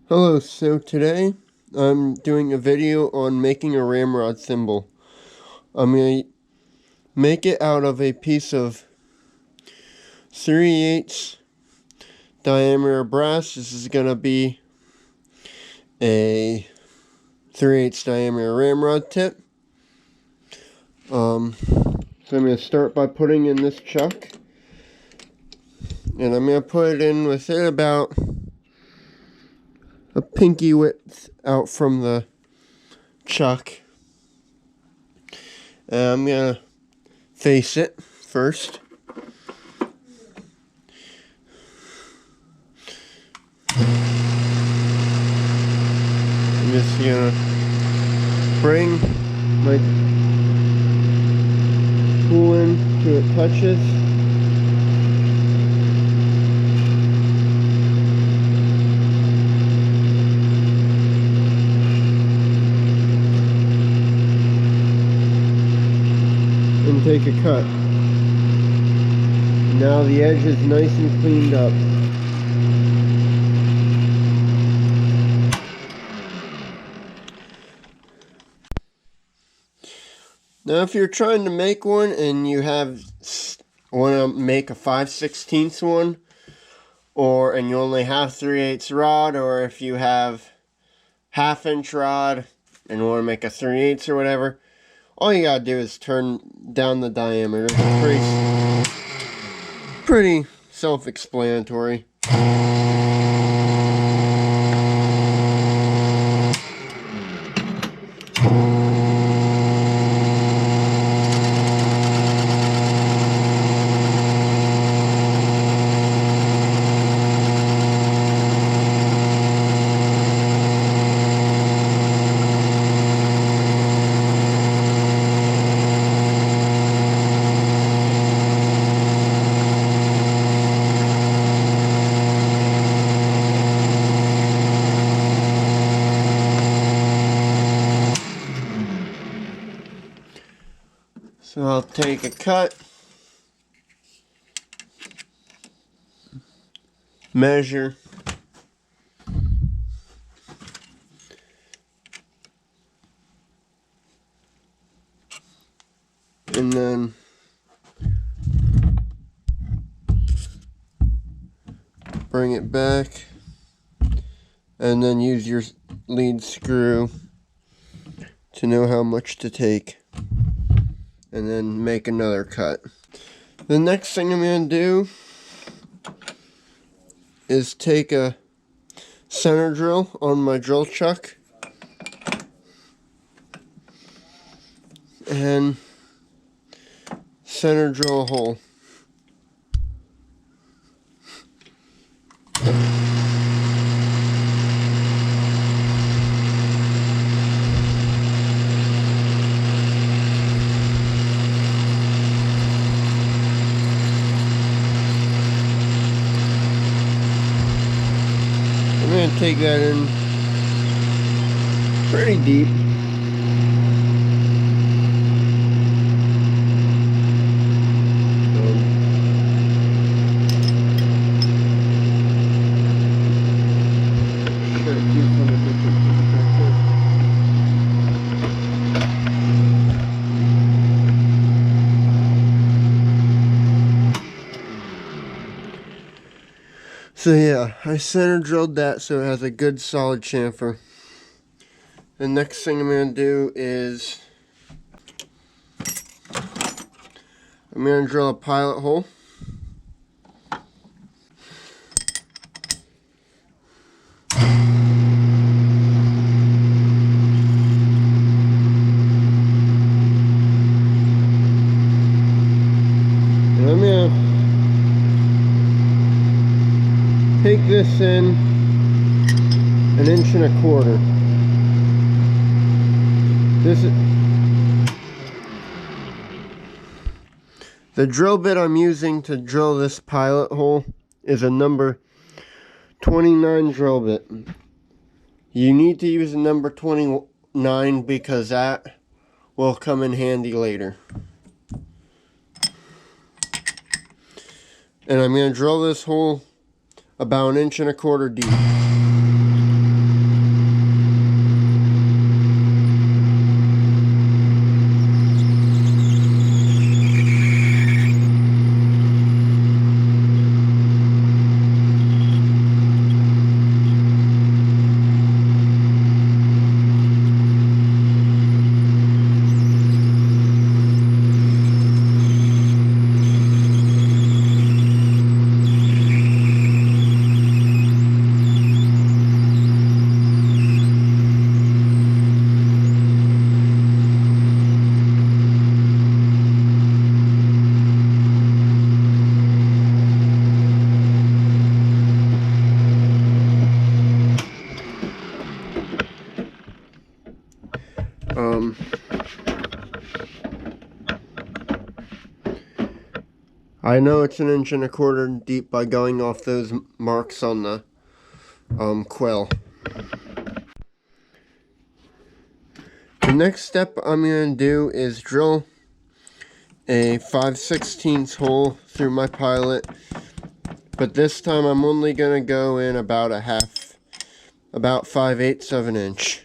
Hello, so today I'm doing a video on making a ramrod thimble. I'm going to make it out of a piece of 3/8 diameter brass. This is going to be a 3/8 diameter ramrod tip. So I'm going to start by putting in this chuck. And I'm going to put it in with it about a pinky width out from the chuck. And I'm going to face it first. I'm just going to bring my tool in till it touches. And take a cut. Now the edge is nice and cleaned up. Now if you're trying to make one and you want to make a 5/16 one, and you only have 3/8 rod, or if you have 1/2 inch rod and want to make a 3/8 or whatever, all you gotta do is turn down the diameter. It's pretty self-explanatory. So I'll take a cut, measure, and then bring it back, and then use your lead screw to know how much to take, and then make another cut. The next thing I'm going to do is take a center drill on my drill chuck and center drill a hole. I'm going to take that in pretty deep. So yeah, I center drilled that so it has a good solid chamfer. The next thing I'm going to do is I'm going to drill a pilot hole. And I'm going to take this in 1 1/4 inches. This is the drill bit I'm using to drill this pilot hole is a number 29 drill bit. You need to use a number 29 because that will come in handy later. And I'm going to drill this hole about 1 1/4 inches deep. I know it's 1.25 inches deep by going off those marks on the quill. The next step I'm going to do is drill a 5/16 hole through my pilot, but this time I'm only going to go in about 5/8 of an inch.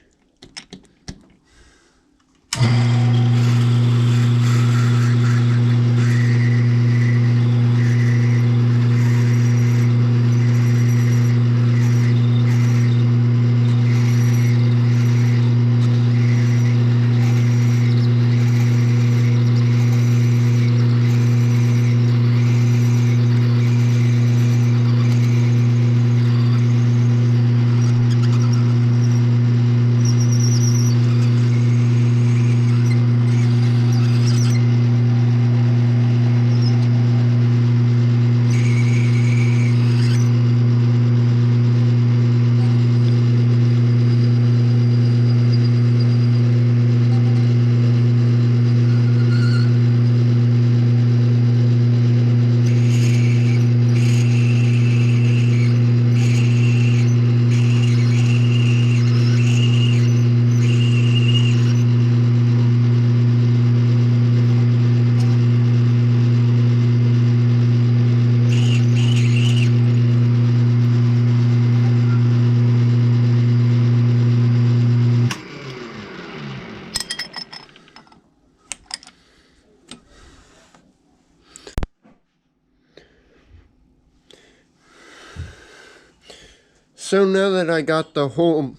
So now that I got the whole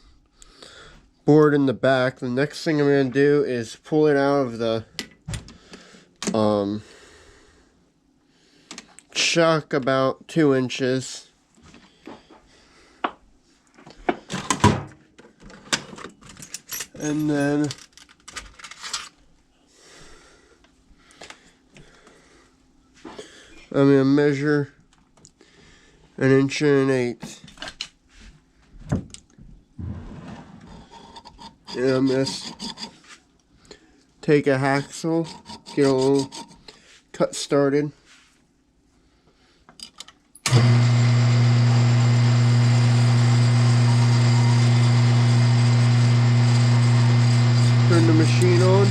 board in the back, the next thing I'm going to do is pull it out of the chuck about 2 inches. And then I'm going to measure 1 1/8 inches. And I'm going to take a hacksaw, get a little cut started. Turn the machine on.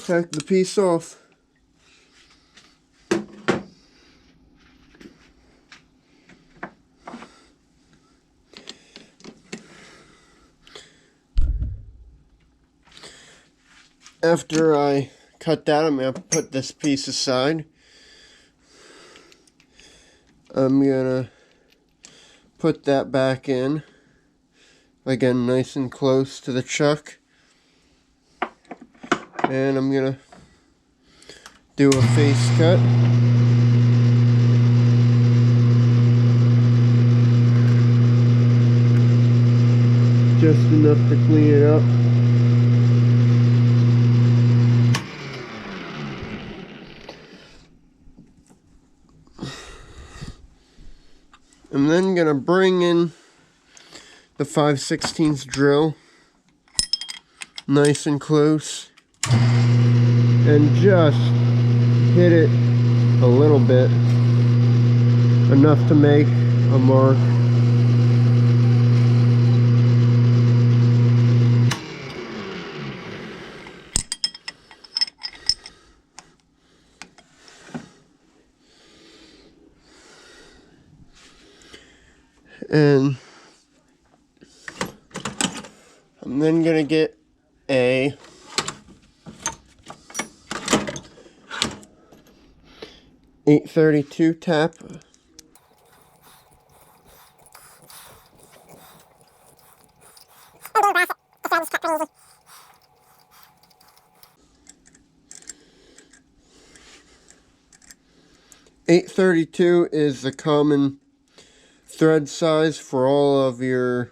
Hack the piece off. After I cut that, I'm going to put this piece aside. I'm going to put that back in. Again, nice and close to the chuck. And I'm going to do a face cut. Just enough to clean it up. I'm then going to bring in the 5/16 drill, nice and close, and just hit it a little bit, enough to make a mark. And I'm then going to get a .832 tap. 832 is the common thread size for all of your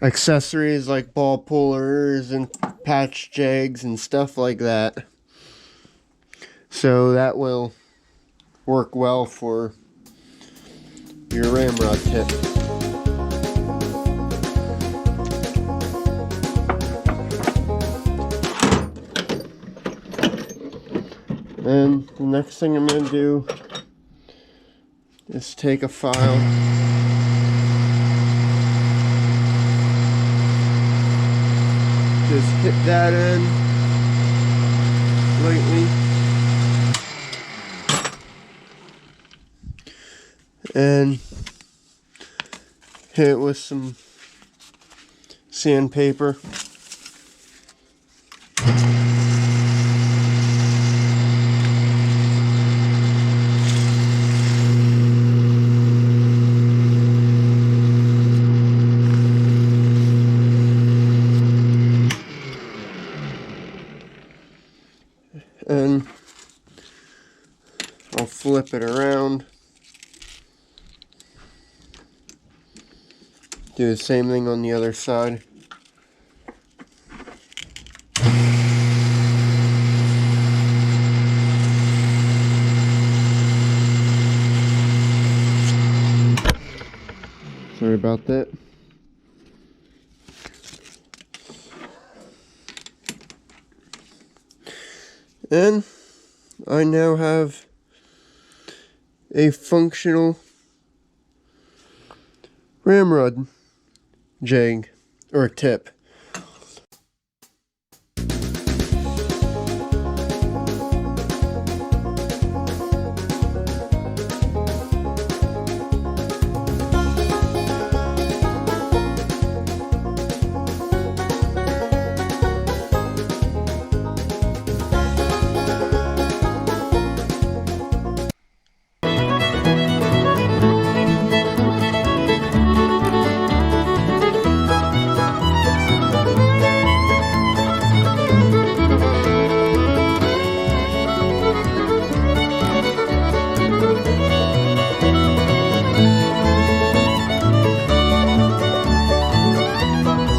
accessories like ball pullers and patch jigs and stuff like that. So that will work well for your ramrod tip. And the next thing I'm going to do is take a file, just hit that in lightly, and hit it with some sandpaper. And I'll flip it around. Do the same thing on the other side. Sorry about that. And I now have a functional ramrod jig or tip.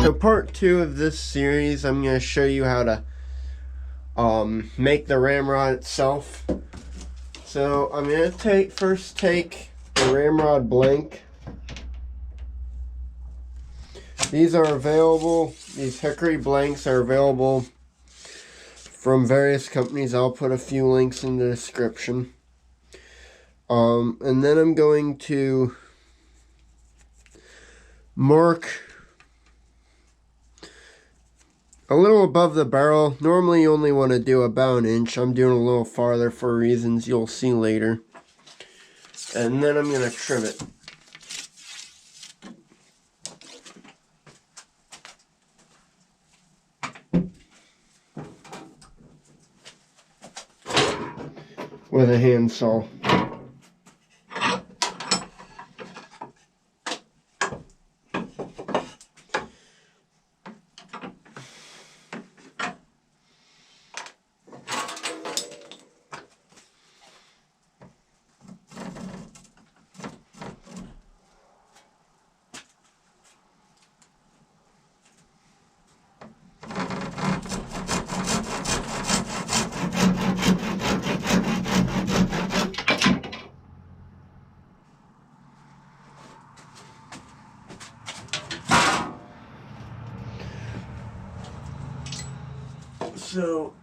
So part 2 of this series, I'm going to show you how to make the ramrod itself. So I'm going to first take the ramrod blank. These are available, these hickory blanks are available from various companies. I'll put a few links in the description. And then I'm going to mark a little above the barrel. Normally you only want to do about 1 inch. I'm doing a little farther for reasons you'll see later. And then I'm going to trim it. With a handsaw. So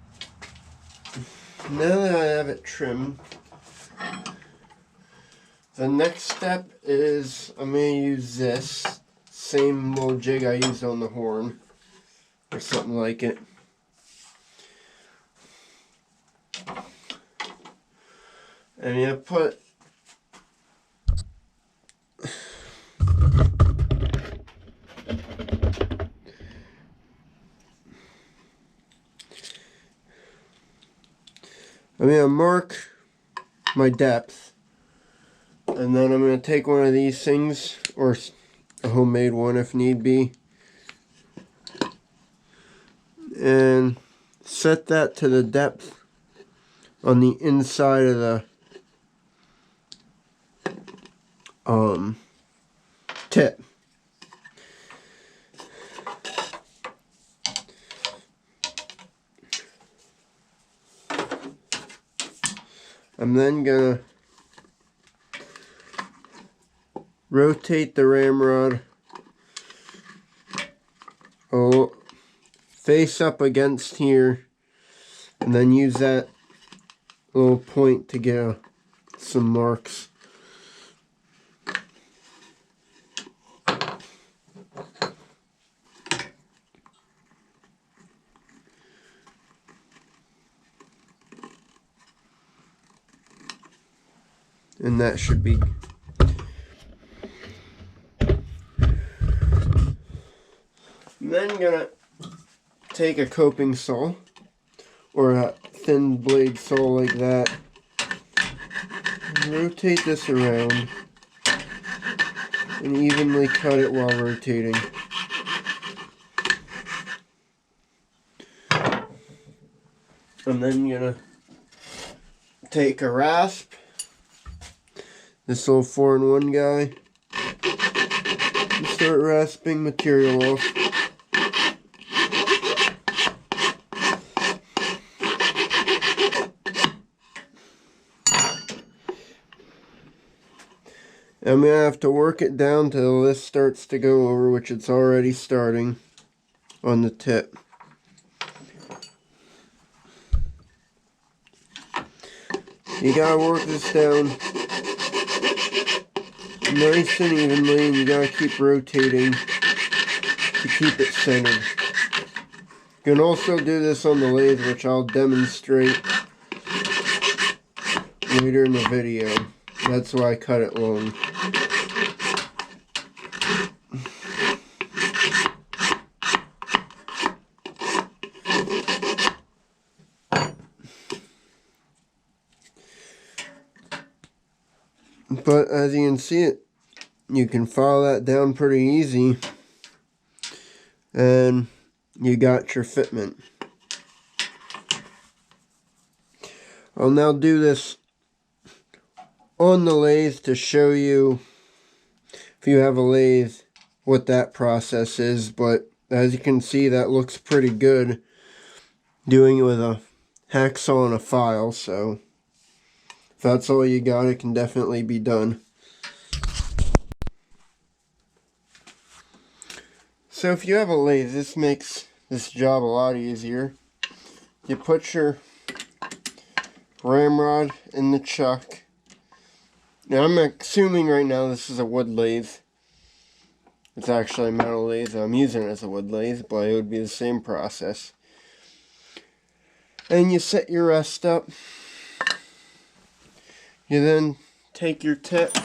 now that I have it trimmed, the next step is I'm going to use this same little jig I used on the horn, or something like it. And you put I'm going to mark my depth, and then I'm going to take one of these things, or a homemade one if need be, and set that to the depth on the inside of the tip. I'm then gonna rotate the ramrod face up against here, and then use that little point to get some marks. And that should be. I'm then gonna take a coping saw or a thin blade saw like that, and rotate this around and evenly cut it while rotating. I'm then gonna take a rasp, this little 4-in-1 guy, and start rasping material off. I'm going to have to work it down till this starts to go over, which it's already starting on the tip. You gotta work this down nice and evenly, and you gotta keep rotating to keep it centered. You can also do this on the lathe, which I'll demonstrate later in the video. That's why I cut it long. But as you can see it, you can follow that down pretty easy, and you got your fitment. I'll now do this on the lathe to show you, if you have a lathe, what that process is. But as you can see, that looks pretty good doing it with a hacksaw and a file. So if that's all you got, it can definitely be done. So if you have a lathe, this makes this job a lot easier. You put your ramrod in the chuck. Now I'm assuming right now this is a wood lathe. It's actually a metal lathe. I'm using it as a wood lathe, but it would be the same process. And you set your rest up. You then take your tip,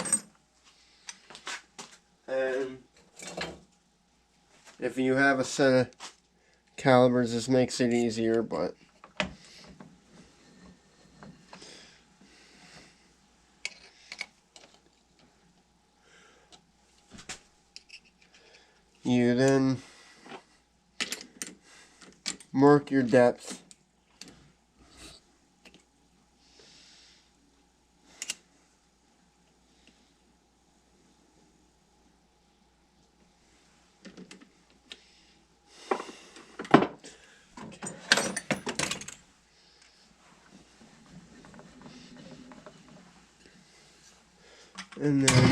and if you have a set of calibers, this makes it easier, but you then mark your depth. And then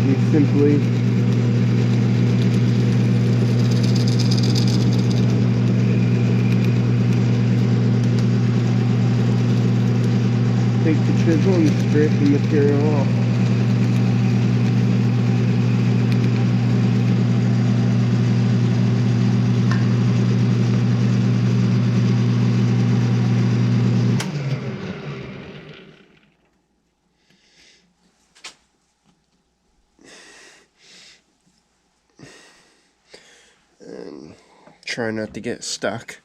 you simply take the chisel and scrape the material off. And try not to get stuck.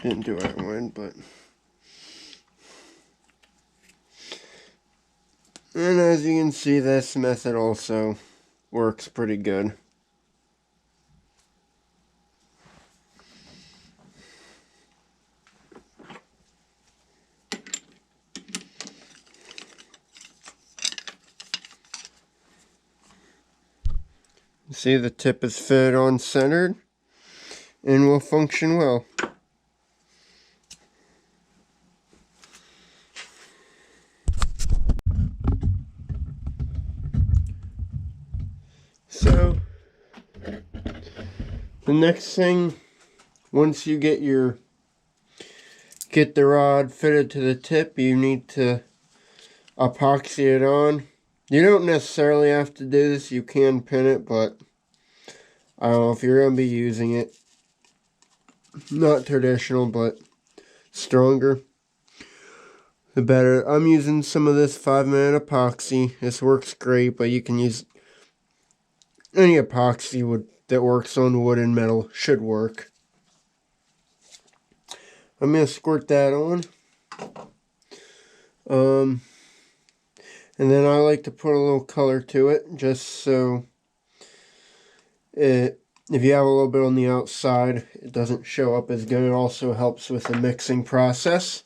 Didn't do what I wanted, but... And as you can see, this method also works pretty good. See, the tip is fitted on centered and will function well. So, the next thing, once you get the rod fitted to the tip, you need to epoxy it on. You don't necessarily have to do this, you can pin it, but I don't know if you're going to be using it. Not traditional, but stronger, the better. I'm using some of this 5-minute epoxy. This works great, but you can use any epoxy that works on wood and metal. Should work. I'm going to squirt that on. And then I like to put a little color to it, just so if you have a little bit on the outside, it doesn't show up as good. It also helps with the mixing process.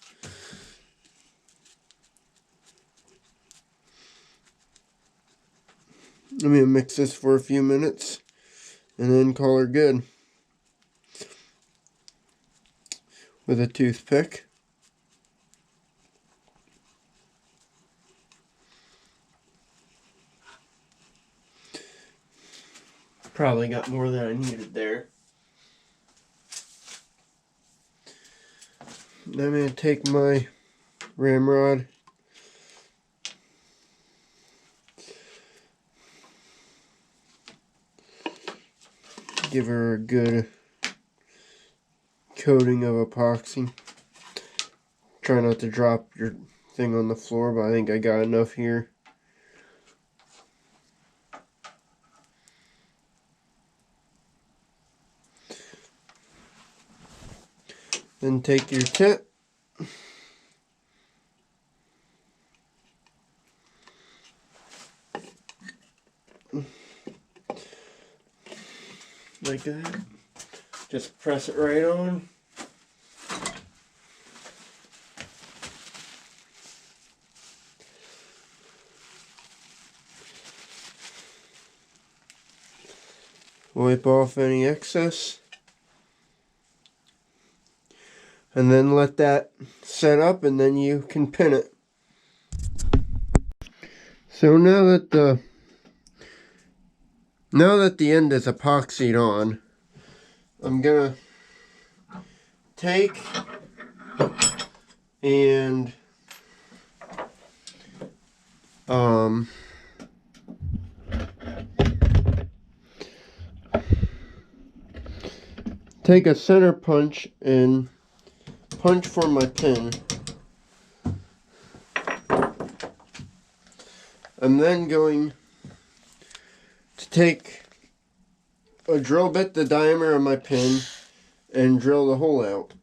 I'm going to mix this for a few minutes and then call her good with a toothpick. Probably got more than I needed there. Now I'm going to take my Ramrod, give her a good coating of epoxy. Try not to drop your thing on the floor, but I think I got enough here. Then take your tip, like that. Just press it right on. Wipe off any excess. And then let that set up, and then you can pin it. So now that the end is epoxied on, I'm gonna take and take a center punch and punch for my pin. I'm then going to take a drill bit the diameter of my pin and drill the hole out.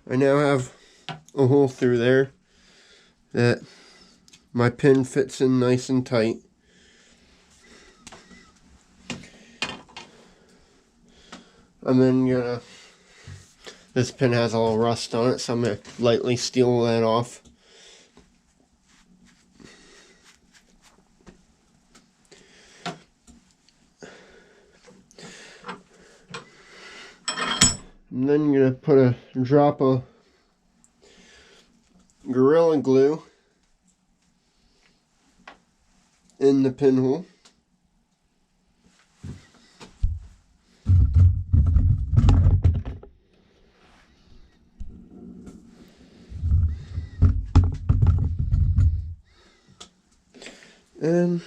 I now have a hole through there that my pin fits in nice and tight. I'm then gonna, this pin has a little rust on it, so I'm gonna lightly steal that off. And then I'm gonna put a drop of Gorilla Glue in the pinhole. And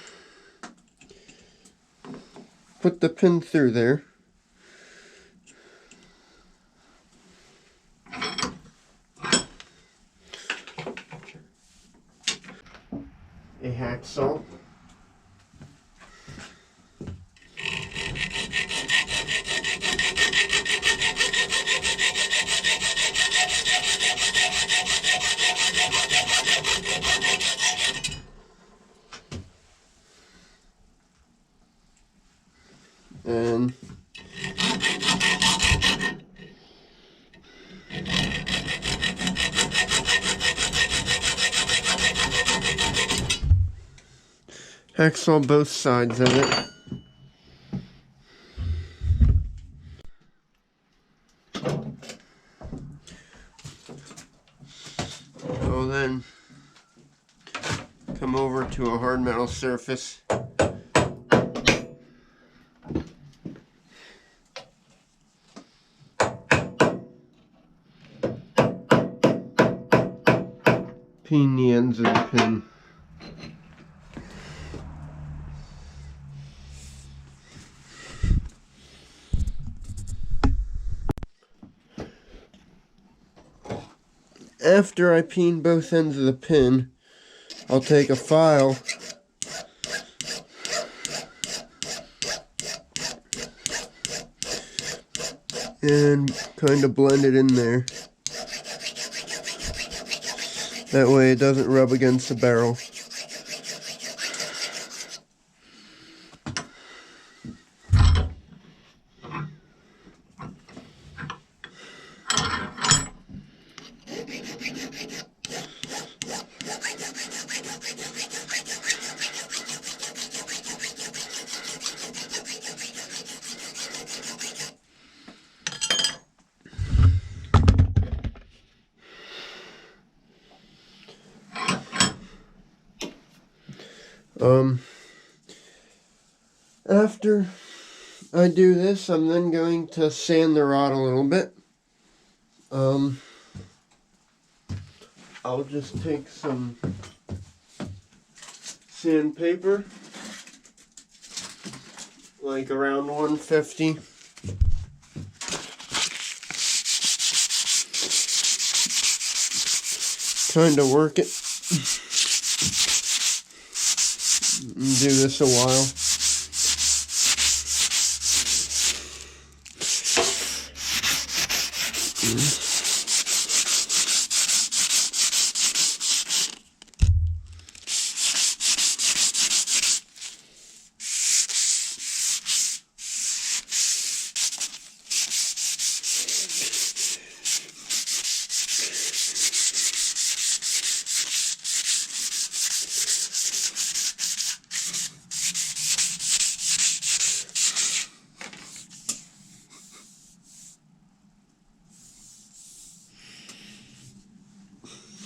put the pin through there. a hacksaw. And hacksaw both sides of it. I'll then come over to a hard metal surface. Peen the ends of the pin. After I peen both ends of the pin, I'll take a file and kind of blend it in there. That way it doesn't rub against the barrel. After I do this, I'm then going to sand the rod a little bit. I'll just take some sandpaper, like around 150. Kind of work it. Do this a while.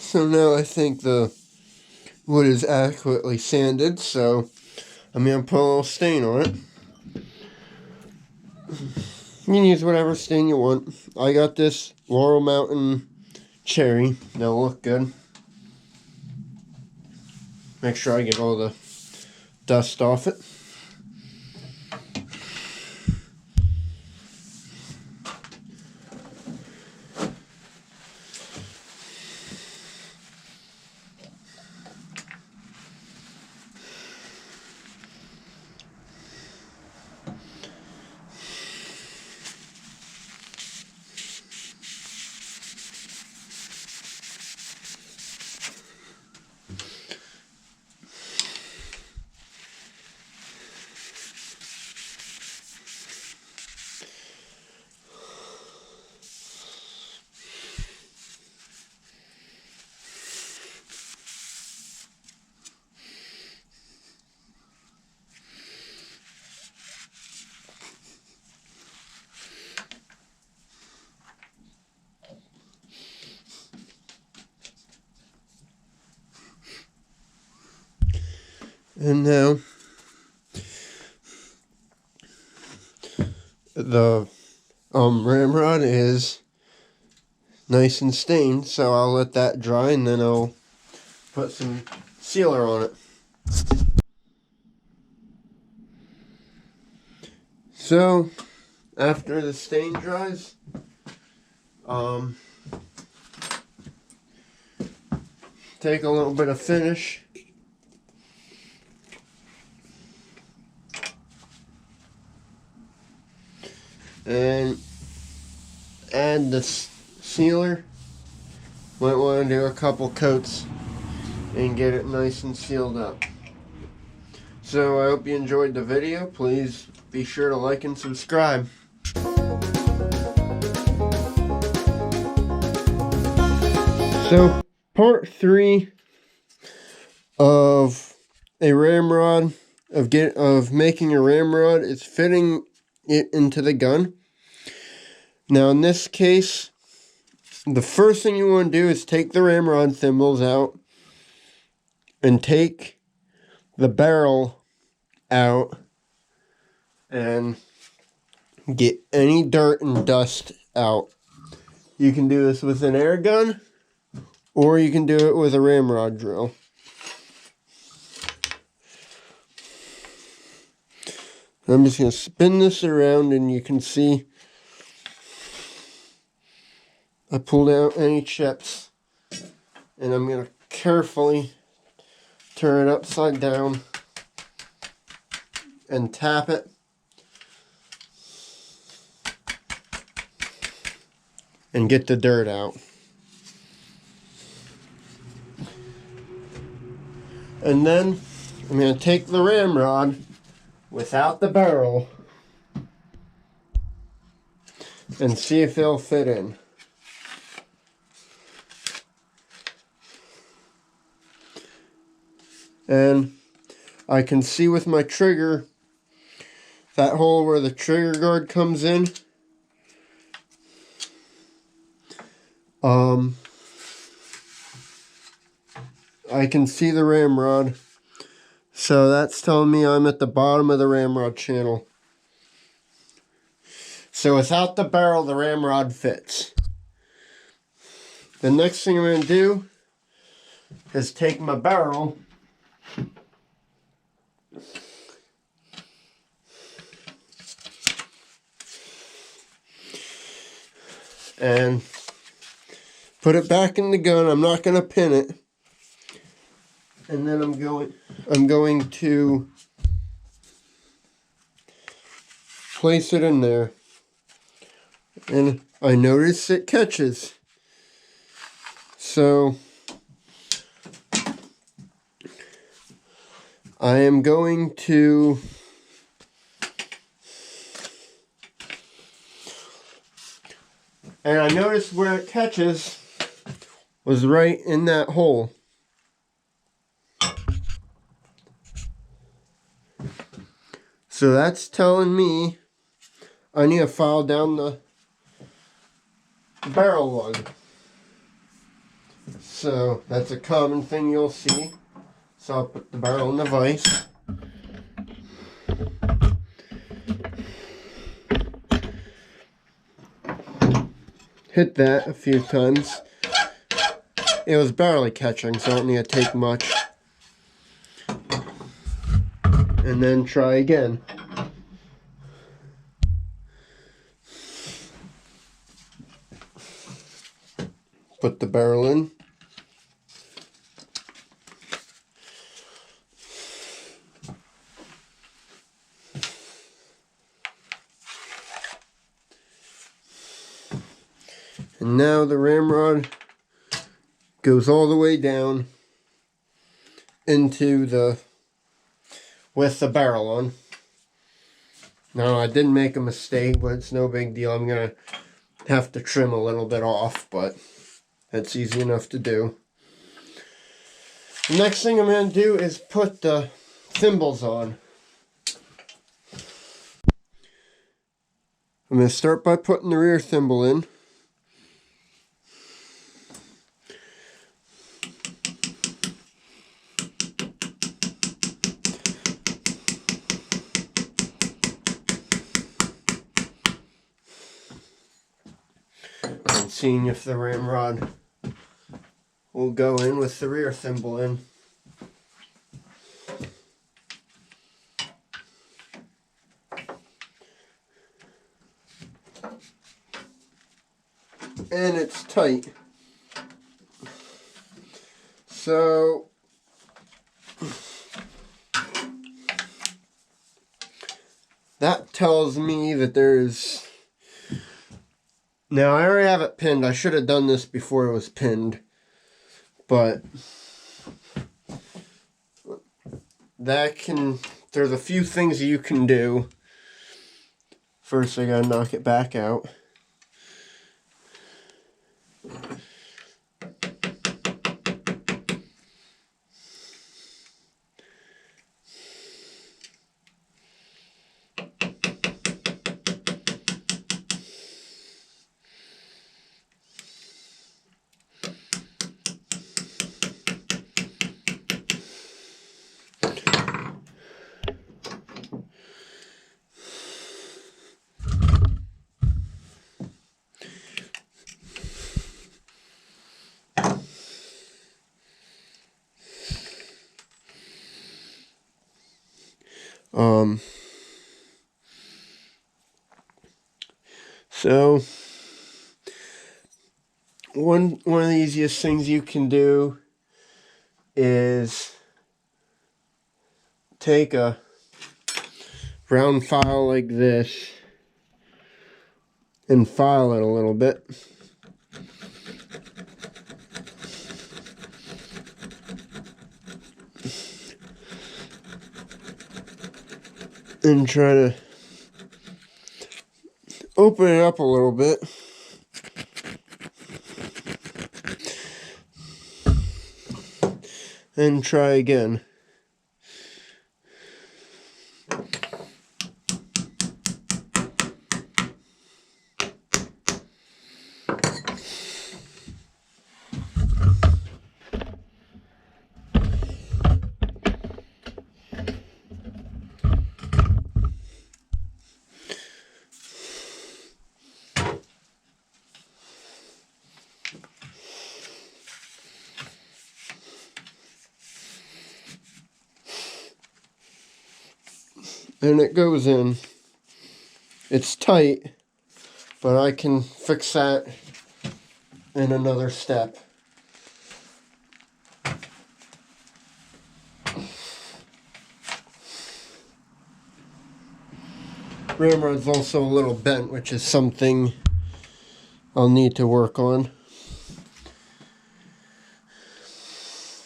So now I think the wood is adequately sanded, so I'm going to put a little stain on it. You can use whatever stain you want. I got this Laurel Mountain Cherry. That'll look good. Make sure I get all the dust off it. And now the ramrod is nice and stained, so I'll let that dry and then I'll put some sealer on it. So after the stain dries, take a little bit of finish and add the sealer. Might want to do a couple coats and get it nice and sealed up. So I hope you enjoyed the video. Please be sure to like and subscribe. So part 3 of a ramrod, of making a ramrod, is fitting it into the gun. Now in this case, the first thing you want to do is take the ramrod thimbles out and take the barrel out and get any dirt and dust out. You can do this with an air gun, or you can do it with a ramrod drill. I'm just going to spin this around, and you can see I pulled out any chips, and I'm going to carefully turn it upside down and tap it. And get the dirt out. And then I'm going to take the ramrod without the barrel and see if it'll fit in. And I can see with my trigger, that hole where the trigger guard comes in, I can see the ramrod, so that's telling me I'm at the bottom of the ramrod channel. So without the barrel, the ramrod fits. The next thing I'm going to do is take my barrel and put it back in the gun. I'm not going to pin it. And then I'm going to place it in there. And I notice it catches. So I am going to and I noticed where it catches was right in that hole. So that's telling me I need to file down the barrel lug. So that's a common thing you'll see. So I'll put the barrel in the vise. Hit that a few times. It was barely catching, so I don't need to take much. And then try again. Put the barrel in. And now the ramrod goes all the way down into with the barrel on. Now I did make a mistake, but it's no big deal. I'm going to have to trim a little bit off, but that's easy enough to do. The next thing I'm going to do is put the thimbles on. I'm going to start by putting the rear thimble in. And seeing if the ramrod will go in with the rear thimble in. And it's tight. So that tells me that there's Now, I already have it pinned. I should have done this before it was pinned. But there's a few things you can do. First, I gotta knock it back out. So one of the easiest things you can do is take a round file like this and file it a little bit. And try to open it up a little bit. And try again. And it goes in. It's tight, but I can fix that in another step. Ramrod's also a little bent, which is something I'll need to work on.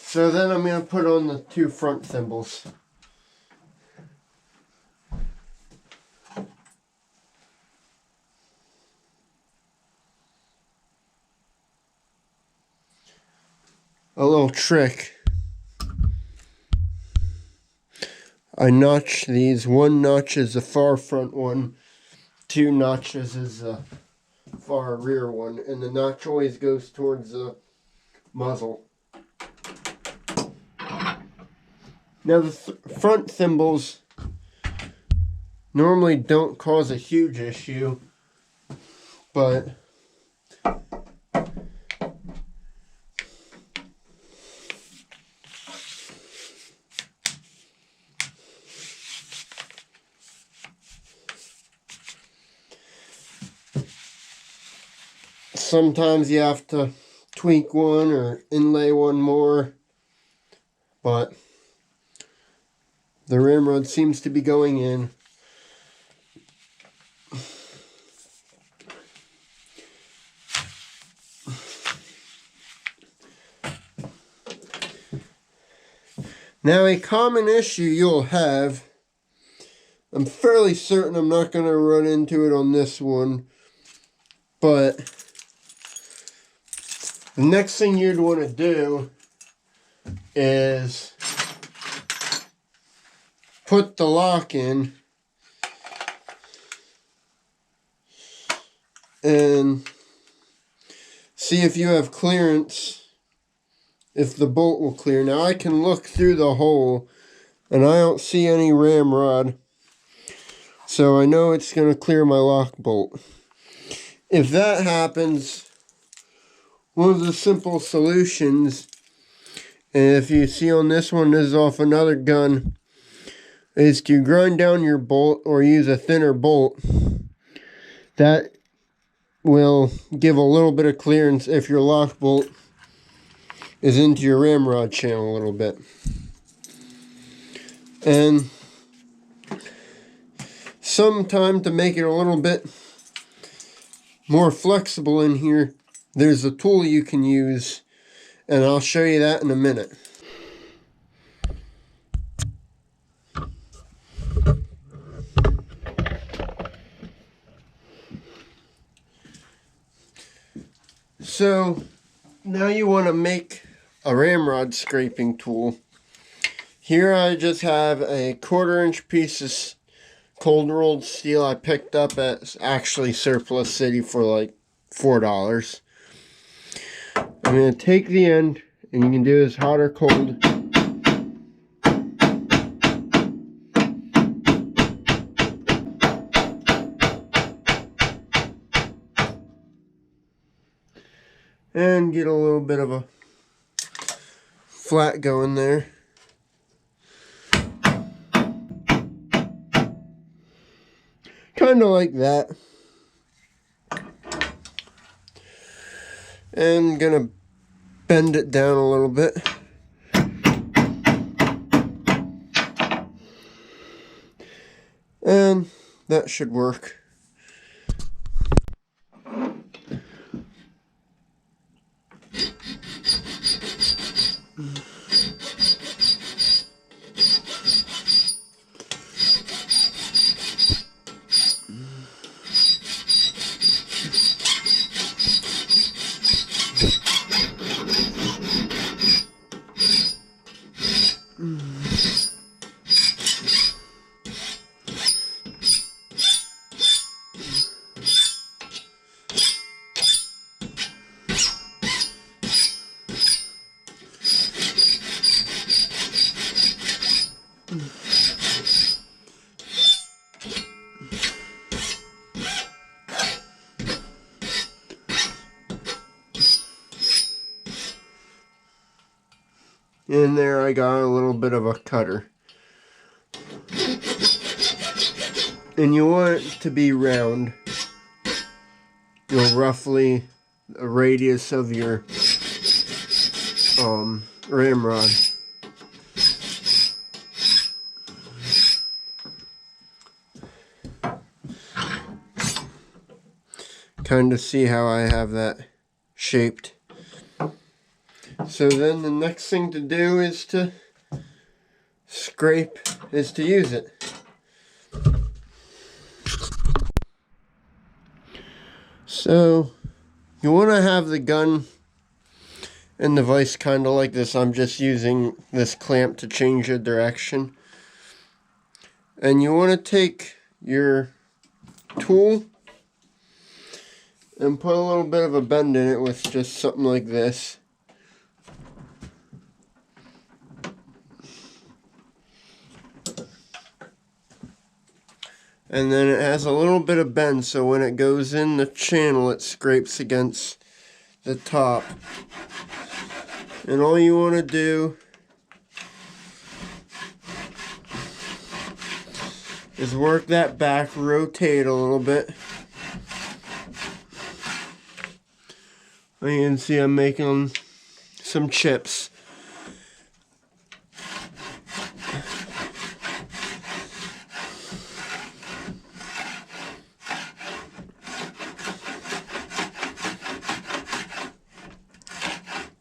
So then I'm going to put on the two front thimbles. A little trick. I notch these. One notch is the far front one. Two notches is the far rear one. And the notch always goes towards the muzzle. Now the front thimbles normally don't cause a huge issue, but sometimes you have to tweak one or inlay one more, but the Ramrod seems to be going in. Now, a common issue you'll have, I'm fairly certain I'm not going to run into it on this one, but the next thing you'd want to do is put the lock in and see if you have clearance, if the bolt will clear. Now I can look through the hole and I don't see any ramrod, so I know it's going to clear my lock bolt. If that happens, one of the simple solutions, and if you see on this one, this is off another gun, is to grind down your bolt or use a thinner bolt. That will give a little bit of clearance if your lock bolt is into your ramrod channel a little bit. And sometime to make it a little bit more flexible in here, there's a tool you can use, and I'll show you that in a minute. So now you want to make a ramrod scraping tool. Here I just have a 1/4-inch piece of cold rolled steel I picked up at actually Surplus City for like $4. I'm going to take the end, and you can do this hot or cold. And get a little bit of a flat going there. Kind of like that. And gonna bend it down a little bit. And that should work. In there I got a little bit of a cutter. And you want it to be round. You know, roughly a radius of your ramrod. Kind of see how I have that shaped. So then the next thing to do is to use it. So you want to have the gun and the vise kind of like this. I'm just using this clamp to change the direction. And you want to take your tool and put a little bit of a bend in it with just something like this. And then it has a little bit of bend, so when it goes in the channel, it scrapes against the top. And all you want to do is work that back, rotate a little bit. And you can see I'm making some chips.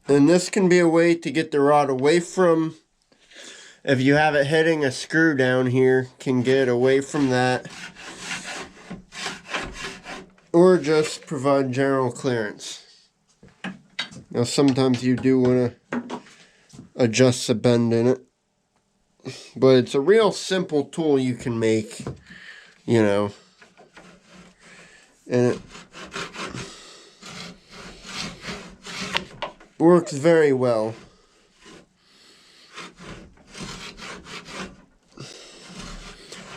And this can be a way to get the rod away from, if you have it hitting a screw down here, can get away from that. Or just provide general clearance. Now sometimes you do want to adjust the bend in it. But it's a real simple tool you can make, you know. And it works very well.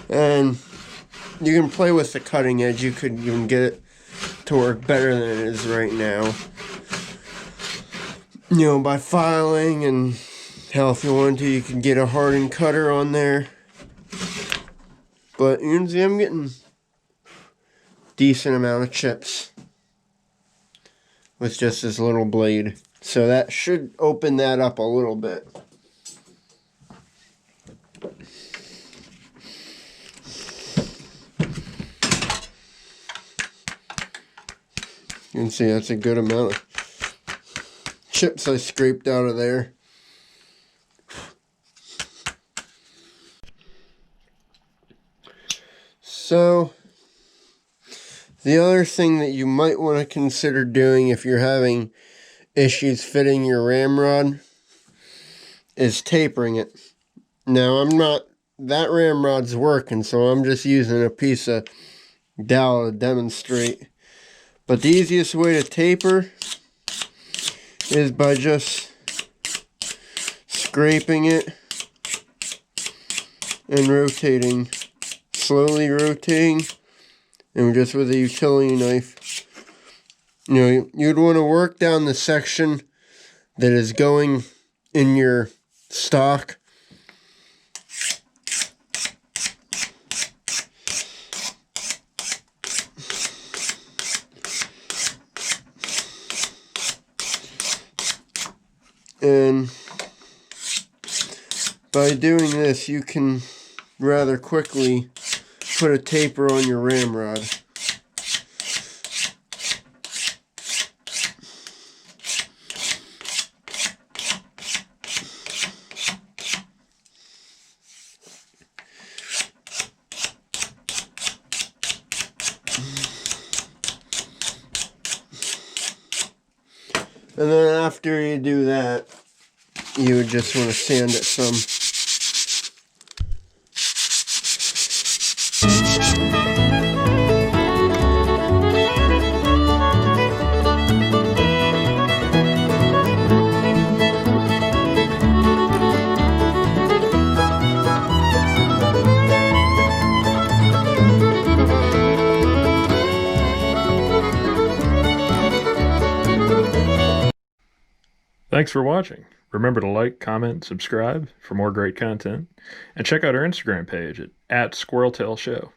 And you can play with the cutting edge. You could even get it to work better than it is right now. You know, by filing, and hell, if you wanted to, you could get a hardened cutter on there. But you can see I'm getting decent amount of chips with just this little blade. So that should open that up a little bit. can see that's a good amount of chips I scraped out of there. So, the other thing that you might want to consider doing if you're having issues fitting your ramrod is tapering it. Now, that ramrod's working, so I'm just using a piece of dowel to demonstrate. But the easiest way to taper is by just scraping it and rotating, slowly rotating, and just with a utility knife. You know, you'd want to work down the section that is going in your stock. And by doing this, you can rather quickly put a taper on your ramrod. And then after you do that, you would just want to sand it some. Thanks for watching. Remember to like, comment, subscribe for more great content, and check out our Instagram page at @SquirrelTailShow.